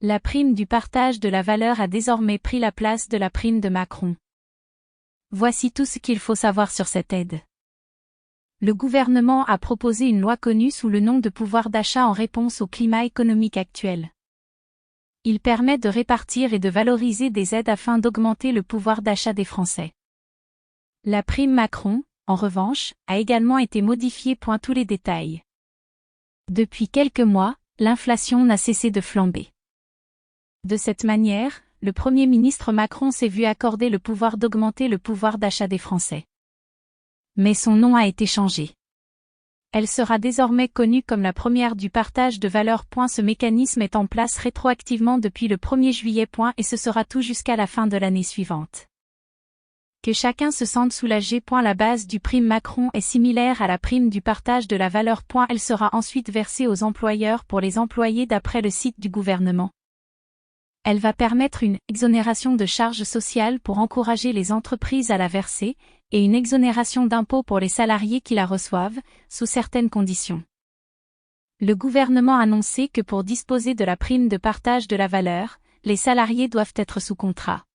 La prime du partage de la valeur a désormais pris la place de la prime de Macron. Voici tout ce qu'il faut savoir sur cette aide. Le gouvernement a proposé une loi connue sous le nom de pouvoir d'achat en réponse au climat économique actuel. Il permet de répartir et de valoriser des aides afin d'augmenter le pouvoir d'achat des Français. La prime Macron, en revanche, a également été modifiée. Tous les détails. Depuis quelques mois, l'inflation n'a cessé de flamber. De cette manière, le Premier ministre Macron s'est vu accorder le pouvoir d'augmenter le pouvoir d'achat des Français. Mais son nom a été changé. Elle sera désormais connue comme la première du partage de valeur. Ce mécanisme est en place rétroactivement depuis le 1er juillet. Et ce sera tout jusqu'à la fin de l'année suivante. Que chacun se sente soulagé. La base du prime Macron est similaire à la prime du partage de la valeur. Elle sera ensuite versée aux employeurs pour les employés d'après le site du gouvernement. Elle va permettre une exonération de charges sociales pour encourager les entreprises à la verser, et une exonération d'impôts pour les salariés qui la reçoivent, sous certaines conditions. Le gouvernement a annoncé que pour disposer de la prime de partage de la valeur, les salariés doivent être sous contrat.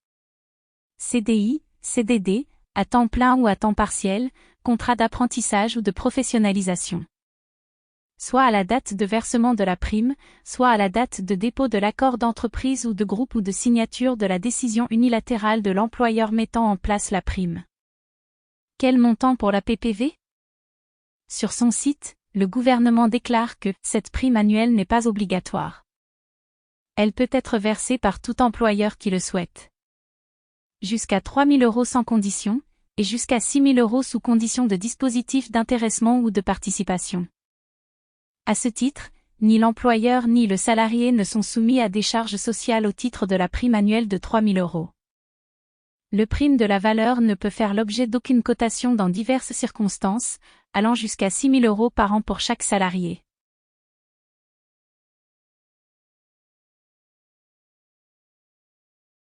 CDI, CDD, à temps plein ou à temps partiel, contrat d'apprentissage ou de professionnalisation. Soit à la date de versement de la prime, soit à la date de dépôt de l'accord d'entreprise ou de groupe ou de signature de la décision unilatérale de l'employeur mettant en place la prime. Quel montant pour la PPV ? Sur son site, le gouvernement déclare que cette prime annuelle n'est pas obligatoire. Elle peut être versée par tout employeur qui le souhaite. Jusqu'à 3 000 € sans condition, et jusqu'à 6 000 € sous condition de dispositif d'intéressement ou de participation. À ce titre, ni l'employeur ni le salarié ne sont soumis à des charges sociales au titre de la prime annuelle de 3 000 €. Le prime de la valeur ne peut faire l'objet d'aucune cotation dans diverses circonstances, allant jusqu'à 6 000 € par an pour chaque salarié.